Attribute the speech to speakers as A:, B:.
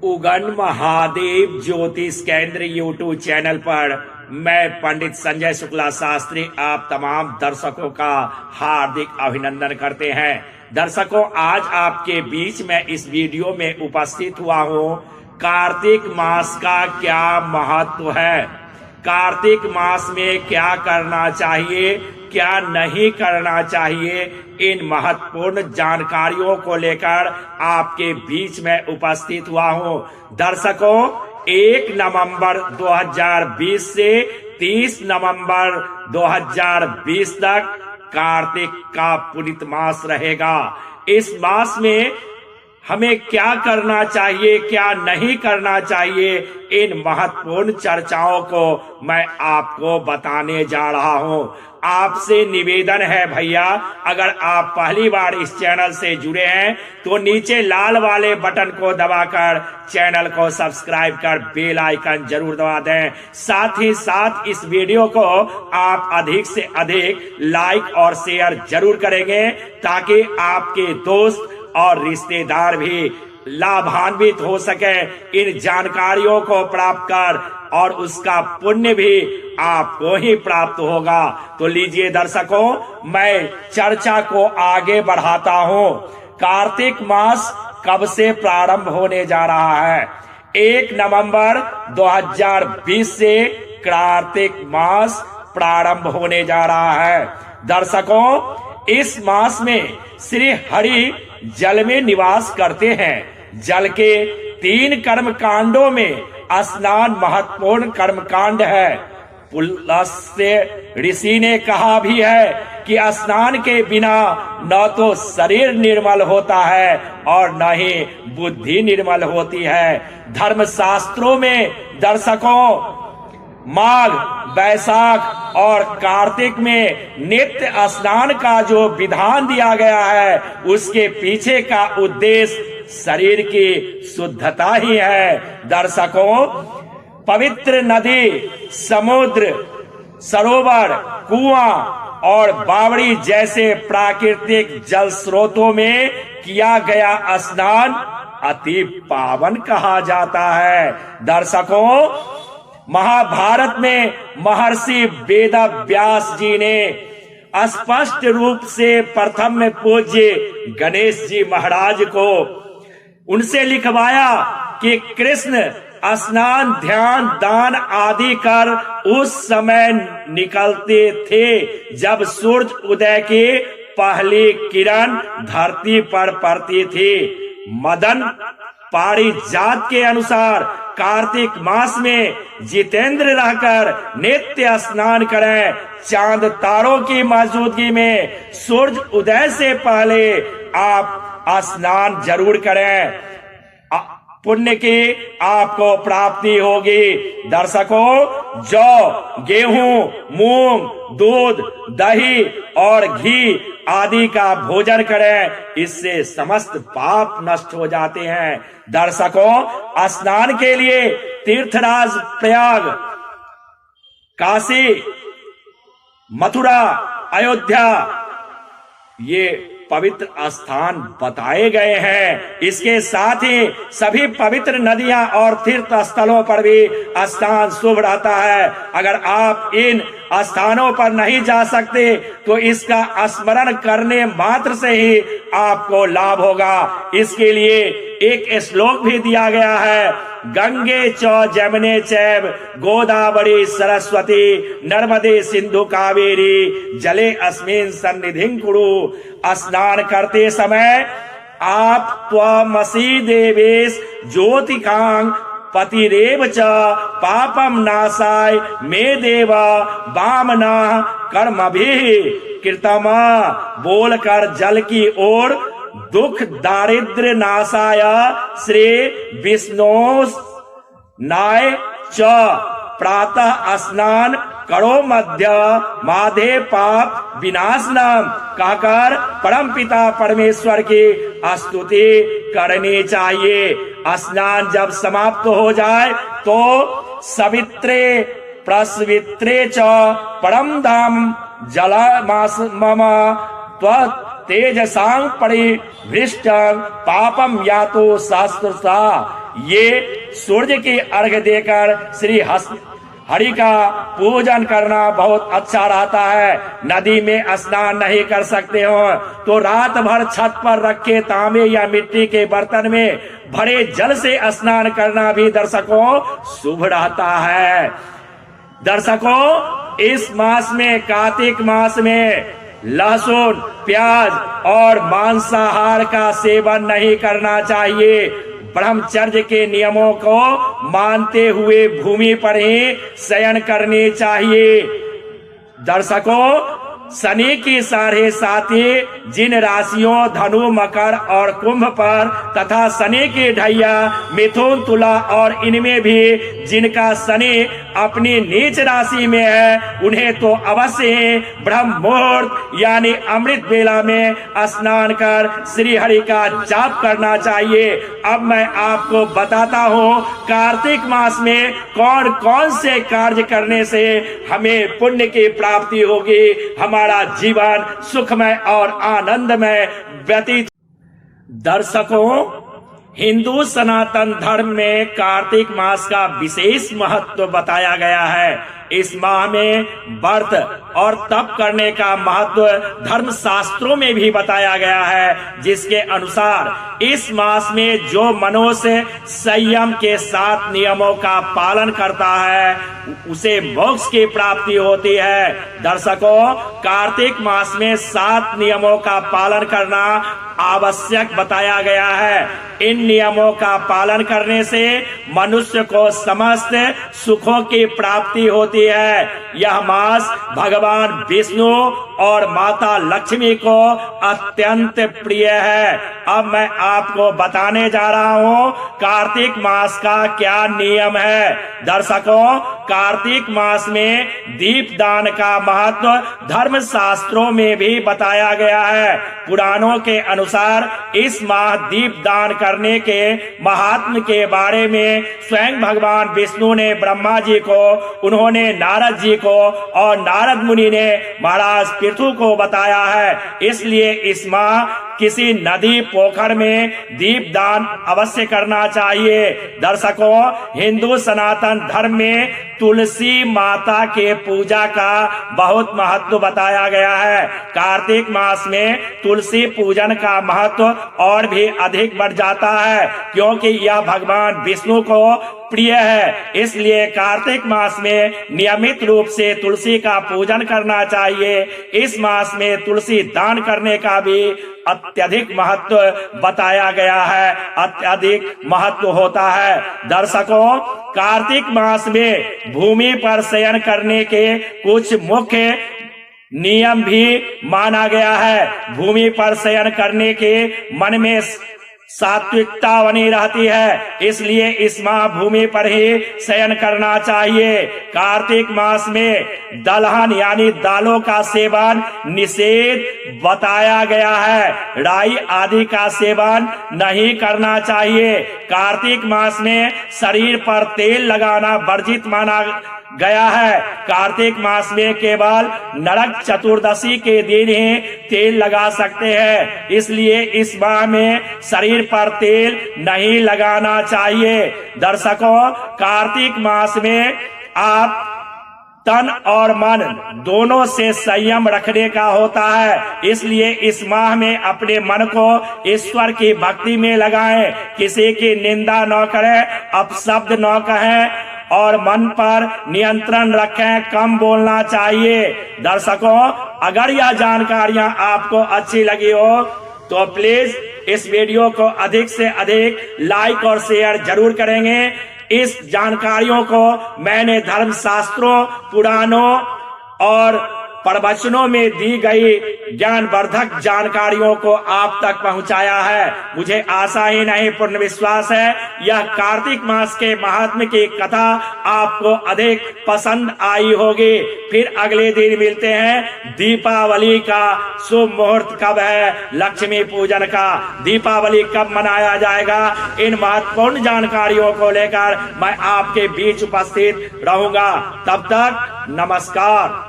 A: उगन महादेव ज्योतिष केंद्र YouTube channel पर मैं पंडित संजय शुक्ला शास्त्री आप तमाम दर्शकों का हार्दिक अभिनंदन करते हैं। दर्शकों, आज आपके बीच में इस वीडियो में उपस्थित हुआ हूँ। कार्तिक मास का क्या महत्व है, कार्तिक मास में क्या करना चाहिए, क्या नहीं करना चाहिए, इन महत्वपूर्ण जानकारियों को लेकर आपके बीच में उपस्थित हुआ हूँ। दर्शकों, 1 नवंबर 2020 से 30 नवंबर 2020 तक कार्तिक का पुनीत मास रहेगा। इस मास में हमें क्या करना चाहिए, क्या नहीं करना चाहिए, इन महत्वपूर्ण चर्चाओं को मैं आपको बताने जा रहा हूं। आपसे निवेदन है भैया, अगर आप पहली बार इस चैनल से जुड़े हैं तो नीचे लाल वाले बटन को दबाकर चैनल को सब्सक्राइब कर बेल आइकन जरूर दबा दें। साथ ही साथ इस वीडियो को आप अधिक से अधिक लाइक और शेयर जरूर करेंगे ताकि आपके दोस्त और रिश्तेदार भी लाभान्वित हो सके इन जानकारियों को प्राप्त कर, और उसका पुण्य भी आपको ही प्राप्त होगा। तो लीजिए दर्शकों, मैं चर्चा को आगे बढ़ाता हूं। कार्तिक मास कब से प्रारंभ होने जा रहा है? 1 नवंबर 2020 से कार्तिक मास प्रारंभ होने जा रहा है। दर्शकों, इस मास में श्री हरि जल में निवास करते हैं। जल के 3 कर्म कांडों में स्नान महत्वपूर्ण कर्मकांड है। पुलस्त्य ऋषि ने कहा भी है कि स्नान के बिना न तो शरीर निर्मल होता है और न ही बुद्धि निर्मल होती है। धर्मशास्त्रों में दर्शकों, माघ, वैशाख और कार्तिक में नित्य स्नान का जो विधान दिया गया है, उसके पीछे का उद्देश्य शरीर की शुद्धता ही है। दर्शकों, पवित्र नदी, समुद्र, सरोवर, कुआं और बावड़ी जैसे प्राकृतिक जल स्रोतों में किया गया स्नान अति पावन कहा जाता है। दर्शकों, महाभारत में महर्षि वेदव्यास जी ने स्पष्ट रूप से प्रथम में पूज्य गणेश जी महाराज को उनसे लिखवाया कि कृष्ण स्नान, ध्यान, दान आदि कर उस समय निकलते थे जब सूर्य उदय की पहली किरण धरती पर पड़ती थी। मदन पारिजात के अनुसार कार्तिक मास में जितेंद्र रहकर नित्य स्नान करें। चांद तारों की मौजूदगी में सूर्य उदय से पहले आप स्नान जरूर करें, पुण्य की आपको प्राप्ति होगी। दर्शकों, जौ, गेहूं, मूंग, दूध, दही और घी आदि का भोजन करें, इससे समस्त पाप नष्ट हो जाते हैं। दर्शकों, स्नान के लिए तीर्थराज प्रयाग, काशी, मथुरा, अयोध्या ये पवित्र स्थान बताए गए हैं। इसके साथ ही सभी पवित्र नदियां और तीर्थ स्थलों पर भी स्नान शुभ रहता है। अगर आप इन स्थानों पर नहीं जा सकते तो इसका स्मरण करने मात्र से ही आपको लाभ होगा। इसके लिए एक श्लोक भी दिया गया है, गंगे च जमुने चैव गोदावरी सरस्वती नर्मदे सिंधु कावेरी जले अस्मिन् सन्निधिं कुरु। स्नान करते समय आप त्वमसि देवेश ज्योतिकांग पतिरेव च पापम नाशाय मे देव वामना कर्मभिः कृतमा बोलकर जल की ओर दुख दारिद्र नाशाय श्री विष्णु नाय च प्रातः स्नान करो मध्य माधे पाप विनाशनम कहकर परम पिता परमेश्वर की स्तुति करनी चाहिए। स्नान जब समाप्त हो जाए तो सवित्रे प्रसवित्रे च परम धाम जलमास मम तेजसां परिभृष्टं पापम यातो शास्त्रसा। ये सूर्य की अर्घ देकर श्री हरि का पूजन करना बहुत अच्छा रहता है। नदी में स्नान नहीं कर सकते हो तो रात भर छत पर रखे तांबे या मिट्टी के बर्तन में भरे जल से स्नान करना भी दर्शकों शुभ रहता है। दर्शकों, इस मास में, कार्तिक मास में लहसुन, प्याज और मांसाहार का सेवन नहीं करना चाहिए। ब्रह्मचर्य के नियमों को मानते हुए भूमि पर ही शयन करनी चाहिए। दर्शकों, शनि की 7.5 जिन राशियों धनु, मकर और कुंभ पर तथा शनि की ढैया मिथुन, तुला और इनमें भी जिनका शनि अपनी नीच राशि में है उन्हें तो अवश्य ही ब्रह्म मुहूर्त यानी अमृत बेला में स्नान कर श्री हरि का जाप करना चाहिए। अब मैं आपको बताता हूँ कार्तिक मास में कौन कौन से कार्य करने से हमें पुण्य की प्राप्ति होगी, हमारा जीवन सुखमय और आनंदमय व्यतीत। दर्शकों, हिंदू सनातन धर्म में कार्तिक मास का विशेष महत्व बताया गया है। इस माह में व्रत और तप करने का महत्व धर्म शास्त्रों में भी बताया गया है, जिसके अनुसार इस मास में जो मनुष्य संयम के 7 नियमों का पालन करता है उसे मोक्ष की प्राप्ति होती है। दर्शकों, कार्तिक मास में 7 नियमों का पालन करना आवश्यक बताया गया है। इन नियमों का पालन करने से मनुष्य को समस्त सुखों की प्राप्ति होती है। यह मास भगवान विष्णु और माता लक्ष्मी को अत्यंत प्रिय है। अब मैं आपको बताने जा रहा हूँ कार्तिक मास का क्या नियम है। दर्शकों, कार्तिक मास में दीपदान का महत्व धर्म शास्त्रों में भी बताया गया है। पुराणों के अनुसार इस माह दीपदान करने के महात्म के बारे में स्वयं भगवान विष्णु ने ब्रह्मा जी को, उन्होंने नारद जी को और नारद मुनि ने महाराज पृथु को बताया है। इसलिए इस माह किसी नदी पोखर में दीपदान अवश्य करना चाहिए। दर्शकों, हिंदू सनातन धर्म में तुलसी माता के पूजा का बहुत महत्व बताया गया है। कार्तिक मास में तुलसी पूजन का महत्व और भी अधिक बढ़ जाता है, क्योंकि यह भगवान विष्णु को प्रिय है। इसलिए कार्तिक मास में नियमित रूप से तुलसी का पूजन करना चाहिए। इस मास में तुलसी दान करने का भी अत्यधिक महत्व बताया गया है, अत्यधिक महत्व होता है। दर्शकों, कार्तिक मास में भूमि पर शयन करने के कुछ मुख्य नियम भी माना गया है। भूमि पर शयन करने के मन में सात्विकता बनी रहती है, इसलिए इस माह भूमि पर ही शयन करना चाहिए। कार्तिक मास में दलहन यानी दालों का सेवन निषेध बताया गया है। राई आदि का सेवन नहीं करना चाहिए। कार्तिक मास में शरीर पर तेल लगाना वर्जित माना गया है। कार्तिक मास में केवल नरक चतुर्दशी के दिन ही तेल लगा सकते हैं, इसलिए इस माह में शरीर पर तेल नहीं लगाना चाहिए। दर्शकों, कार्तिक मास में आप तन और मन दोनों से संयम रखने का होता है, इसलिए इस माह में अपने मन को ईश्वर की भक्ति में लगाएं। किसी की निंदा न करें, अपशब्द न कहें और मन पर नियंत्रण रखें, कम बोलना चाहिए। दर्शकों, अगर यह जानकारियां आपको अच्छी लगी हो तो प्लीज इस वीडियो को अधिक से अधिक लाइक और शेयर जरूर करेंगे। इस जानकारियों को मैंने धर्म शास्त्रों, पुराणों और प्रवचनों में दी गई ज्ञानवर्धक जानकारियों को आप तक पहुंचाया है। मुझे आशा ही नहीं पूर्ण विश्वास है यह कार्तिक मास के महात्म्य की कथा आपको अधिक पसंद आई होगी। फिर अगले दिन मिलते हैं। दीपावली का शुभ मुहूर्त कब है, लक्ष्मी पूजन का, दीपावली कब मनाया जाएगा, इन महत्वपूर्ण जानकारियों को लेकर मैं आपके बीच उपस्थित रहूंगा। तब तक नमस्कार।